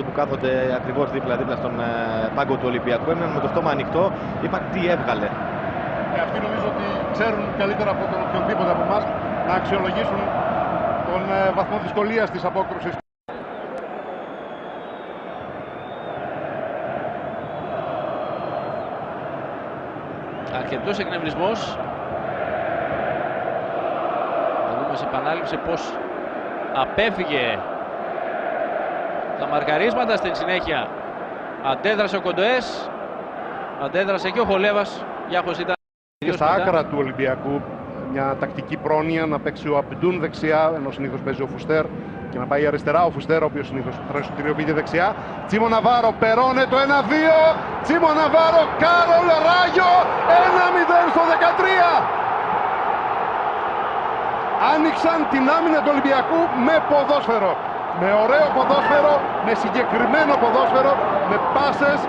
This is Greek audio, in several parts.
του που κάθονται ακριβώς δίπλα-δίπλα στον πάγκο του Ολυμπιακού έμειναν με το στόμα ανοιχτό. Είπαν τι έβγαλε. Αυτοί νομίζω ότι ξέρουν καλύτερα από τον οποιονδήποτε από εμάς να αξιολογήσουν τον βαθμό δυσκολίας της απόκρουσης. Αρκετός εκνευρισμός. Θα δούμε σε επανάληψη πως απέφυγε τα μαρκαρίσματα. Στην συνέχεια αντέδρασε ο Κοντοές, αντέδρασε και ο Χολέβας. Γιάχος ήταν Και στα άκρα του Ολυμπιακού μια τακτική πρόνοια να παίξει ο Αμπντούν δεξιά, ενώ συνήθως παίζει ο Φουστέρ, και να πάει αριστερά ο Φουστέρ, ο οποίος συνήθως δραστηριοποιείται δεξιά. Τσίμο Ναβάρο, Περώνε το 1-2. Τσίμο Ναβάρο, Κάρολ Ράγιο, 1-0 στο 13. Άνοιξαν την άμυνα του Ολυμπιακού με ποδόσφαιρο. Με ωραίο ποδόσφαιρο, με συγκεκριμένο ποδόσφαιρο, με πάσες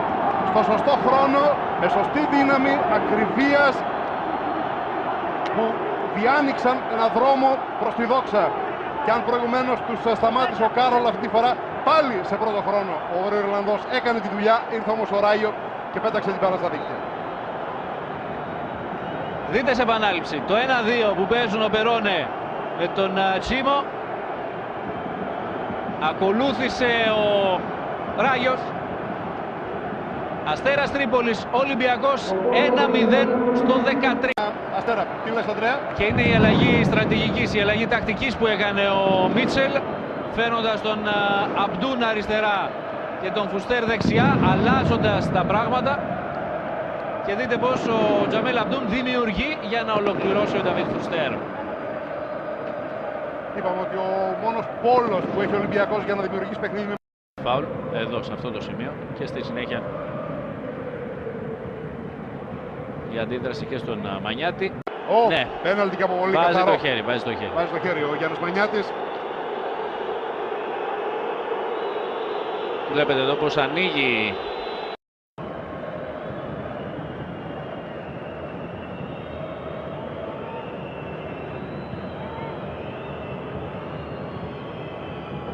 στο σωστό χρόνο, με σωστή δύναμη, ακριβίας, που διάνοιξαν ένα δρόμο προς τη δόξα. Και αν προηγουμένως τους σταμάτησε ο Κάρολ, αυτή τη φορά πάλι σε πρώτο χρόνο ο Βορειοϊρλανδός έκανε τη δουλειά, ήρθε όμως ο Ράγιο και πέταξε την μπάλα στα δίκτυα. Δείτε σε επανάληψη το 1-2 που παίζουν ο Περώνε με τον Τσίμο. Ακολούθησε ο Ράγιος. Αστέρας Τρίπολης, Ολυμπιακός 1-0 στο 13. Αστέρα, τι λες Ανδρέα? Και είναι η αλλαγή στρατηγικής, η αλλαγή τακτικής που έκανε ο Μίτσελ, φέρνοντας τον Αμπντούν αριστερά και τον Φουστέρ δεξιά, αλλάζοντας τα πράγματα. Και δείτε πως ο Τζαμέλ Αμπντούν δημιουργεί για να ολοκληρώσει ο Νταβίτ Φουστέρ. Είπαμε ότι ο μόνος πόλος που έχει ο Ολυμπιακός για να δημιουργήσει παιχνίδι με Φάουλ, εδώ σε αυτό το σημείο, και στη συνέχεια η αντίδραση και στον Μανιάτη. Ναι, πέναλτι και από πολύ βάζει καθαρό. το χέρι, βάζει το χέρι. Βάζει το χέρι ο Γιάννης Μανιάτης. Βλέπετε εδώ πως ανοίγει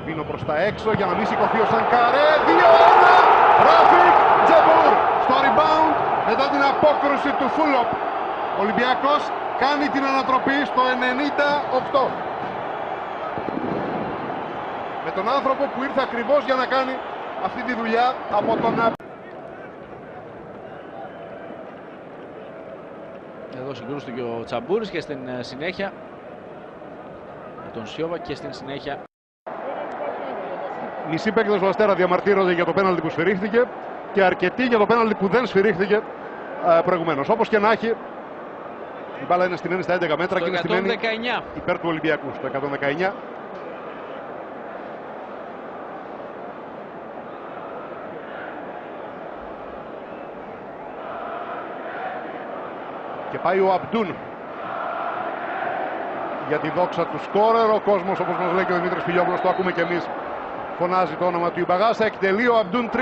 Πίνω προς τα έξω για να μην σηκωθεί ο Σανκαρέ. 2-1. Ράφικ Τζεμπούρ στο rebound μετά την απόκρουση του Φούλοπ. Ο Ολυμπιακός κάνει την ανατροπή στο 98. Με τον άνθρωπο που ήρθε ακριβώς για να κάνει αυτή τη δουλειά από τον... Εδώ συγκρούστηκε ο Τσαμπούρης και στην συνέχεια με τον Σιώβα και στην συνέχεια Μισοί παίκτες του Αστέρα διαμαρτύρονται για το πέναλτι που σφυρίχθηκε και αρκετοί για το πέναλτι που δεν σφυρίχθηκε προηγουμένως. Όπως και να έχει, η μπάλα είναι στημένη στα 11 μέτρα και είναι στημένη υπέρ του Ολυμπιακού στο 119. Και πάει ο Αμπντούν για τη δόξα του σκόρερ. Ο κόσμος, όπως μας λέει και ο Δημήτρης Φιλιόπουλος, το ακούμε και εμείς, φωνάζει το όνομα του Ιμπαγάσα. Εκτελεί ο Αμπντούν 3-1.